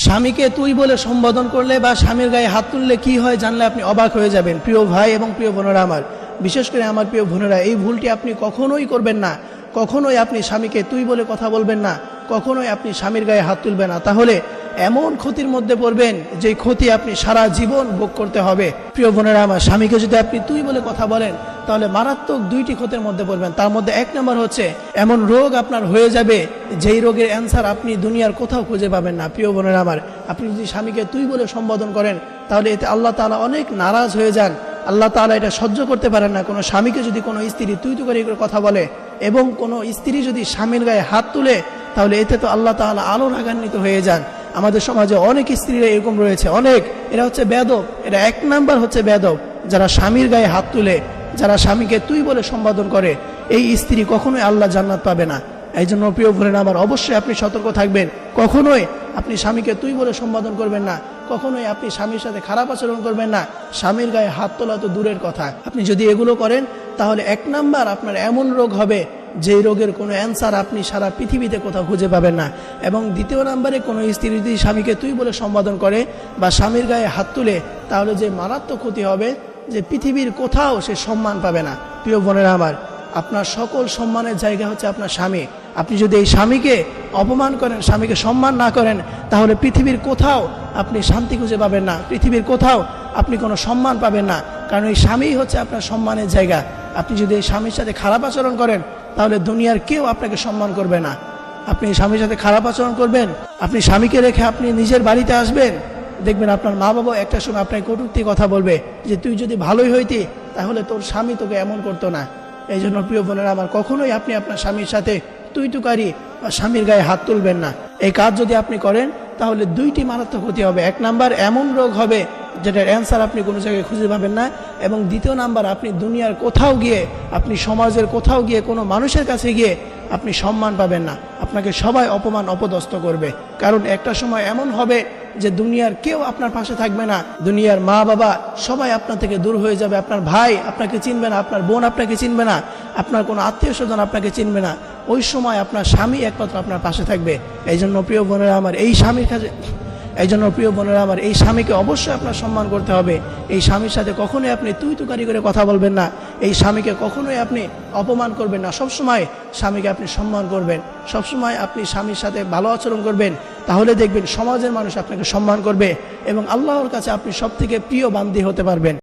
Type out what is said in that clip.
স্বামীকে তুই বলে সম্বোধন করলে বা স্বামীর গায়ে হাত তুললে কি হয় জানলে আপনি অবাক হয়ে যাবেন। প্রিয় ভাই এবং প্রিয় বোনেরা আমার, বিশেষ করে আমার প্রিয় বোনেরা, এই ভুলটি আপনি কখনোই করবেন না। কখনোই আপনি স্বামীকে তুই বলে কথা বলবেন না, কখনোই আপনি স্বামীর গায়ে হাত তুলবেন না। তাহলে এমন ক্ষতির মধ্যে পড়বেন যে ক্ষতি আপনি সারা জীবন ভোগ করতে হবে। প্রিয় বোনেরা আমার, স্বামীকে যদি আপনি তুই বলে কথা বলেন তাহলে মারাত্মক দুইটি ক্ষতির মধ্যে পড়বেন। তার মধ্যে এক নম্বর হচ্ছে এমন রোগ আপনার হয়ে যাবে যেই রোগের অ্যান্সার আপনি দুনিয়ার কোথাও খুঁজে পাবেন না। প্রিয় বোনেরা আমার, আপনি যদি স্বামীকে তুই বলে সম্বোধন করেন তাহলে এতে আল্লাহ তাআলা অনেক নারাজ হয়ে যান। আল্লাহ তাআলা এটা সহ্য করতে পারেন না। কোনো স্বামীকে যদি কোনো স্ত্রী তুই করে কথা বলে এবং কোনো স্ত্রী যদি স্বামীর গায়ে হাত তুলে তাহলে এতে তো আল্লাহ তাআলা আরো রাগান্বিত হয়ে যান। আমাদের সমাজে অনেক স্ত্রীরা এরকম রয়েছে, অনেক। এরা হচ্ছে বেয়াদব। এরা এক নাম্বার হচ্ছে বেয়াদব, যারা স্বামীর গায়ে হাত তুলে, যারা স্বামীকে তুই বলে সম্বোধন করে। এই স্ত্রী কখনোই আল্লাহ জান্নাত পাবে না। এই জন্য প্রিয় বোনেরা আমার, অবশ্যই আপনি সতর্ক থাকবেন। কখনোই আপনি স্বামীকে তুই বলে সম্বোধন করবেন না, কখনোই আপনি স্বামীর সাথে খারাপ আচরণ করবেন না। স্বামীর গায়ে হাত তোলা তো দূরের কথা, আপনি যদি এগুলো করেন তাহলে এক নাম্বার আপনার এমন রোগ হবে যেই রোগের কোনো অ্যান্সার আপনি সারা পৃথিবীতে কোথাও খুঁজে পাবেন না। এবং দ্বিতীয় নাম্বারে কোনো স্ত্রী যদি স্বামীকে তুই বলে সম্বোধন করে বা স্বামীর গায়ে হাত তুলে তাহলে যে মারাত্মক ক্ষতি হবে যে পৃথিবীর কোথাও সে সম্মান পাবে না। প্রিয় বোনেরা আমার, আপনার সকল সম্মানের জায়গা হচ্ছে আপনার স্বামী। আপনি যদি এই স্বামীকে অপমান করেন, স্বামীকে সম্মান না করেন, তাহলে পৃথিবীর কোথাও আপনি শান্তি খুঁজে পাবেন না, পৃথিবীর কোথাও আপনি কোনো সম্মান পাবেন না। কারণ এই স্বামী হচ্ছে আপনার সম্মানের জায়গা। আপনি যদি এই স্বামীর সাথে খারাপ আচরণ করেন তাহলে দুনিয়ার কেউ আপনাকে সম্মান করবে না। আপনি স্বামীর সাথে খারাপ আচরণ করবেন, আপনি স্বামীকে রেখে আপনি নিজের বাড়িতে আসবেন, দেখবেন আপনার মা বাবা একটা সময় আপনাকে কটূক্তি কথা বলবে যে তুই যদি ভালোই হইতি তাহলে তোর স্বামী তোকে এমন করতো না। এই জন্য প্রিয় বোনেরা আমার, কখনোই আপনি আপনার স্বামীর সাথে তুই বা স্বামীর গায়ে হাত তুলবেন না। এই কাজ যদি আপনি করেন তাহলে দুইটি মারাত্মক ক্ষতি হবে। এক নাম্বার, এমন রোগ হবে যেটার অ্যান্সার আপনি কোনো জায়গায় খুঁজে পাবেন না। এবং দ্বিতীয় নাম্বার, আপনি দুনিয়ার কোথাও গিয়ে, আপনি সমাজের কোথাও গিয়ে, কোনো মানুষের কাছে গিয়ে আপনি সম্মান পাবেন না। আপনাকে সবাই অপমান অপদস্থ করবে। কারণ একটা সময় এমন হবে যে দুনিয়ার কেউ আপনার পাশে থাকবে না, দুনিয়ার মা বাবা সবাই আপনার থেকে দূর হয়ে যাবে। আপনার ভাই আপনাকে চিনবে না, আপনার বোন আপনাকে চিনবে না, আপনার কোনো আত্মীয় স্বজন আপনাকে চিনবে না। ওই সময় আপনার স্বামী একমাত্র আপনার পাশে থাকবে। এই জন্য প্রিয় বোনেরা আমার, এই স্বামীকে অবশ্যই আপনার সম্মান করতে হবে। এই স্বামীর সাথে কখনোই আপনি তুই করে কথা বলবেন না, এই স্বামীকে কখনোই আপনি অপমান করবেন না। সবসময় স্বামীকে আপনি সম্মান করবেন, সবসময় আপনি স্বামীর সাথে ভালো আচরণ করবেন। তাহলে দেখবেন সমাজের মানুষ আপনাকে সম্মান করবে এবং আল্লাহর কাছে আপনি সবথেকে প্রিয় বান্দী হতে পারবেন।